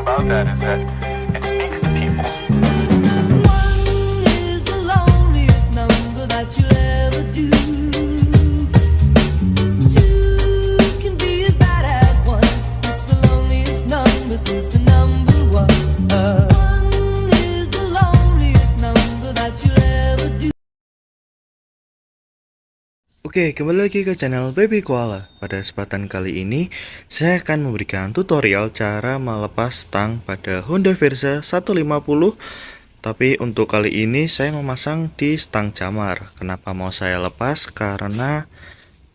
about that is that it speaks to people. One is the loneliest number that you'll ever do. Two can be as bad as one. It's the loneliest number since the number one. One is the loneliest number that you'll ever do. Oke, kembali lagi ke channel Baby Koala. Pada kesempatan kali ini, saya akan memberikan tutorial cara melepas stang pada Honda Verza 150. Tapi untuk kali ini saya memasang di stang camar. Kenapa mau saya lepas? Karena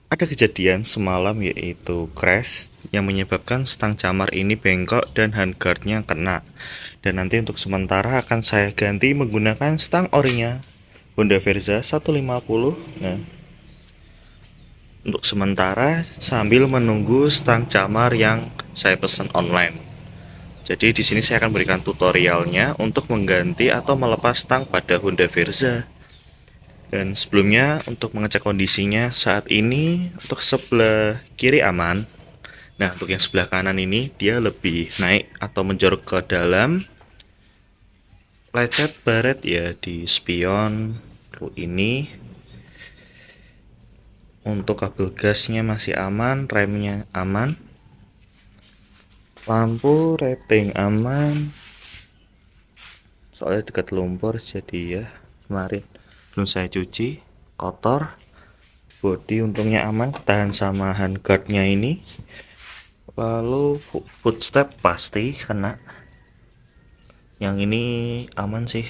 ada kejadian semalam yaitu crash yang menyebabkan stang camar ini bengkok dan handguardnya kena. Dan nanti untuk sementara akan saya ganti menggunakan stang orinya Honda Verza 150. Nah, untuk sementara sambil menunggu stang camar yang saya pesan online. Jadi di sini saya akan berikan tutorialnya untuk mengganti atau melepas stang pada Honda Verza. Dan sebelumnya untuk mengecek kondisinya saat ini untuk sebelah kiri aman. Nah, untuk yang sebelah kanan ini dia lebih naik atau menjorok ke dalam. Lecet baret ya di spion ini. Untuk kabel gasnya masih aman, remnya aman, lampu rating aman, soalnya dekat lumpur jadi ya kemarin belum saya cuci, kotor. Bodi untungnya aman, tahan sama handguardnya ini. Lalu footstep pasti kena, yang ini aman sih,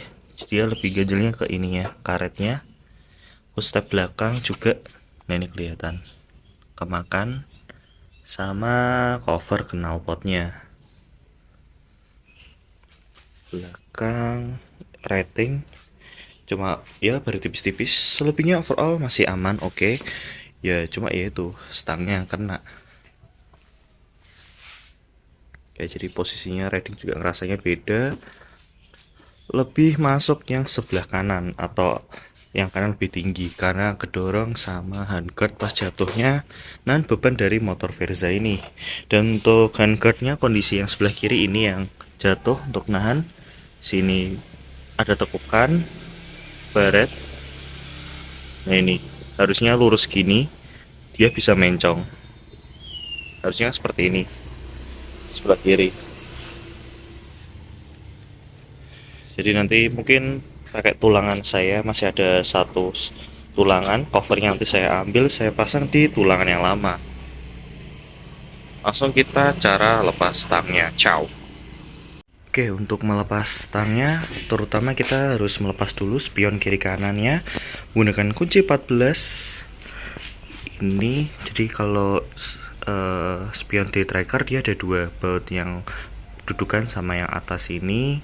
dia lebih ganjelnya ke ininya, karetnya. Footstep belakang juga, nah ini kelihatan kemakan, sama cover knalpotnya. Belakang rating cuma ya baru tipis-tipis, selebihnya overall masih aman. Oke. Ya cuma ya itu stangnya yang kena. Oke, jadi posisinya rating juga ngerasanya beda, lebih masuk yang sebelah kanan atau yang kanan lebih tinggi karena kedorong sama handguard pas jatuhnya dan beban dari motor Verza ini. Dan untuk handguardnya kondisi yang sebelah kiri ini yang jatuh untuk nahan, sini ada tekukan baret. Nah ini harusnya lurus gini, dia bisa mencong, harusnya seperti ini sebelah kiri. Jadi nanti mungkin pakai tulangan, saya masih ada satu tulangan covernya, nanti saya ambil, saya pasang di tulangan yang lama. Langsung kita cara lepas stangnya. Ciao. Oke, untuk melepas stangnya terutama kita harus melepas dulu spion kiri kanannya menggunakan kunci 14 ini. Jadi kalau spion di tracker dia ada dua baut, yang dudukan sama yang atas ini.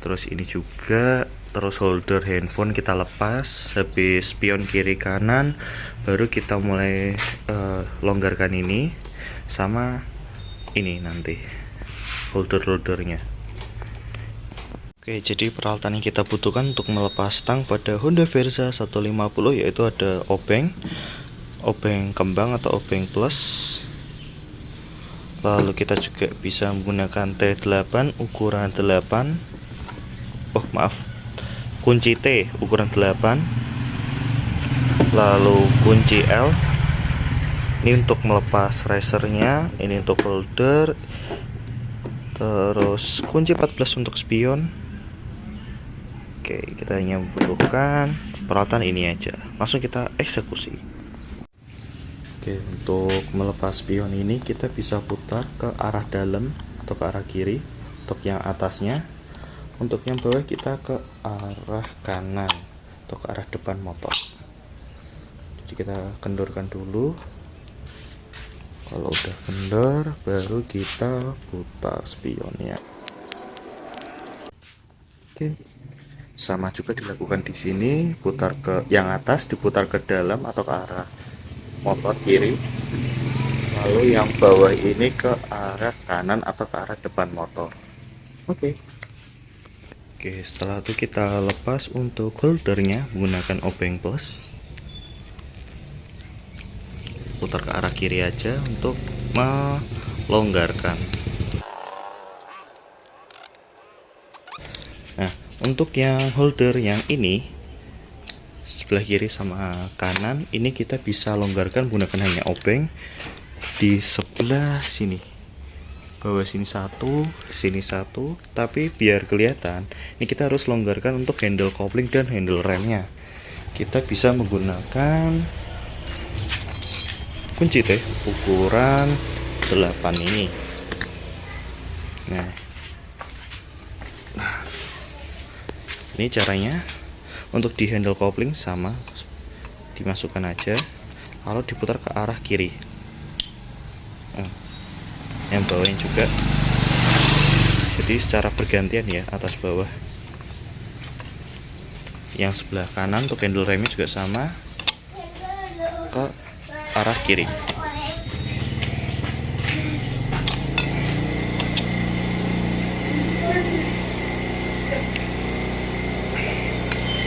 Terus ini juga, terus holder handphone kita lepas, habis spion kiri kanan baru kita mulai longgarkan ini sama ini nanti holdernya. Oke, jadi peralatan yang kita butuhkan untuk melepas stang pada Honda Verza 150 yaitu ada obeng kembang atau obeng plus. Lalu kita juga bisa menggunakan T8 ukuran 8. Kunci T ukuran 8, lalu kunci L ini untuk melepas racernya, ini untuk holder, terus kunci 14 untuk spion. Oke, kita hanya membutuhkan peralatan ini aja, langsung kita eksekusi. Oke, untuk melepas spion ini kita bisa putar ke arah dalam atau ke arah kiri untuk yang atasnya. Untuk yang bawah kita ke arah kanan atau ke arah depan motor. Jadi kita kendorkan dulu. Kalau udah kendor baru kita putar spionnya. Oke. Sama juga dilakukan di sini, putar ke yang atas, diputar ke dalam atau ke arah motor kiri. Lalu yang bawah ini ke arah kanan atau ke arah depan motor. Oke, setelah itu kita lepas untuk holdernya menggunakan obeng plus. Putar ke arah kiri aja untuk melonggarkan. Nah, untuk yang holder yang ini sebelah kiri sama kanan ini kita bisa longgarkan menggunakan hanya obeng di sebelah sini, bawah sini satu, tapi biar kelihatan ini kita harus longgarkan untuk handle kopling dan handle remnya. Kita bisa menggunakan kunci T ukuran 8 ini. Nah, ini caranya. Untuk di handle kopling sama, dimasukkan aja, lalu diputar ke arah kiri. Yang bawahnya juga, jadi secara bergantian ya, atas bawah. Yang sebelah kanan untuk handle remnya juga sama, ke arah kiri.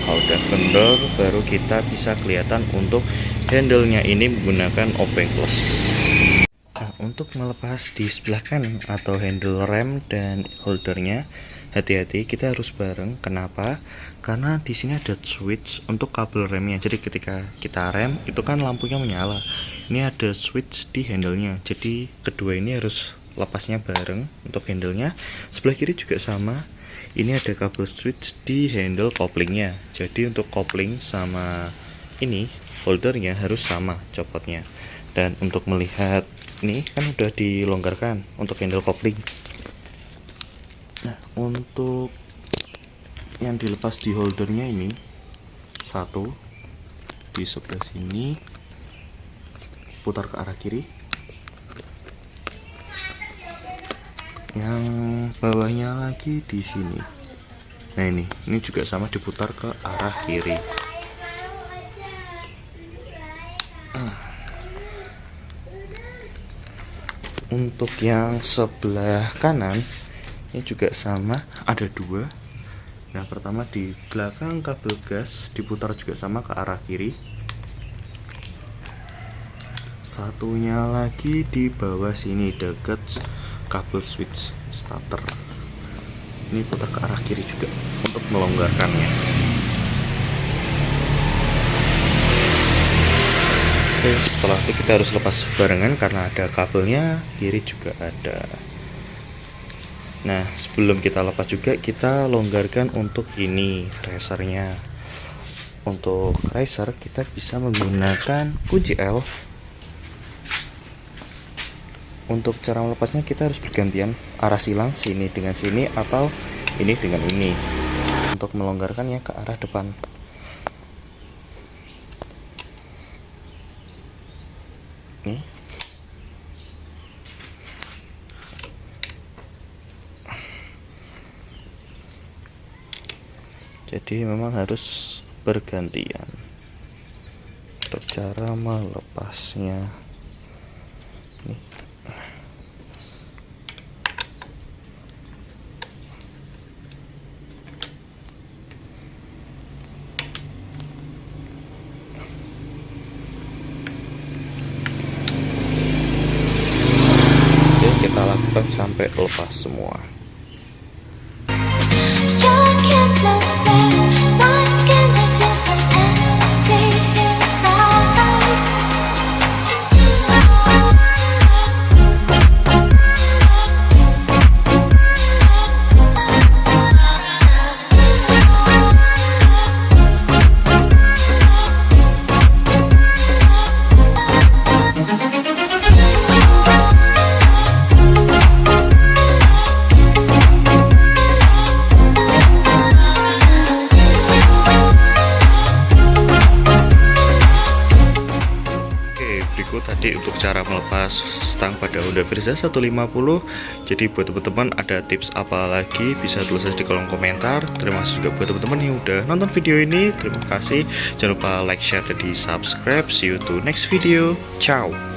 Kalau udah kendor baru kita bisa kelihatan untuk handle-nya ini menggunakan obeng plus. Nah, untuk melepas di sebelah kanan atau handle rem dan holdernya, hati-hati, kita harus bareng. Kenapa? Karena di sini ada switch untuk kabel remnya. Jadi ketika kita rem itu kan lampunya menyala. Ini ada switch di handle-nya. Jadi kedua ini harus lepasnya bareng untuk handle-nya. Sebelah kiri juga sama. Ini ada kabel switch di handle koplingnya. Jadi untuk kopling sama ini holdernya harus sama copotnya. Dan untuk melihat ini kan udah dilonggarkan untuk handle kopling. Nah, untuk yang dilepas di holdernya ini satu di sebelah sini, putar ke arah kiri. Yang bawahnya lagi di sini. Nah, ini juga sama, diputar ke arah kiri. Untuk yang sebelah kanan ini juga sama, ada dua. Yang pertama di belakang kabel gas, diputar juga sama ke arah kiri. Satunya lagi di bawah sini dekat kabel switch starter. Ini putar ke arah kiri juga untuk melonggarkannya. Oke, setelah itu kita harus lepas barengan karena ada kabelnya, kiri juga ada. Nah, sebelum kita lepas juga kita longgarkan untuk ini racernya. Untuk racer kita bisa menggunakan kunci L. Untuk cara melepasnya kita harus bergantian arah silang, sini dengan sini atau ini dengan ini, untuk melonggarkannya ke arah depan. Nih. Jadi memang harus bergantian untuk cara melepasnya. Nih. Kita lakukan sampai lepas semua. Tadi untuk cara melepas stang pada Honda Verza 150. Jadi buat teman-teman ada tips apa lagi bisa tulis di kolom komentar. Terima kasih juga buat teman-teman yang udah nonton video ini. Terima kasih. Jangan lupa like, share, dan di subscribe. See you to next video. Ciao.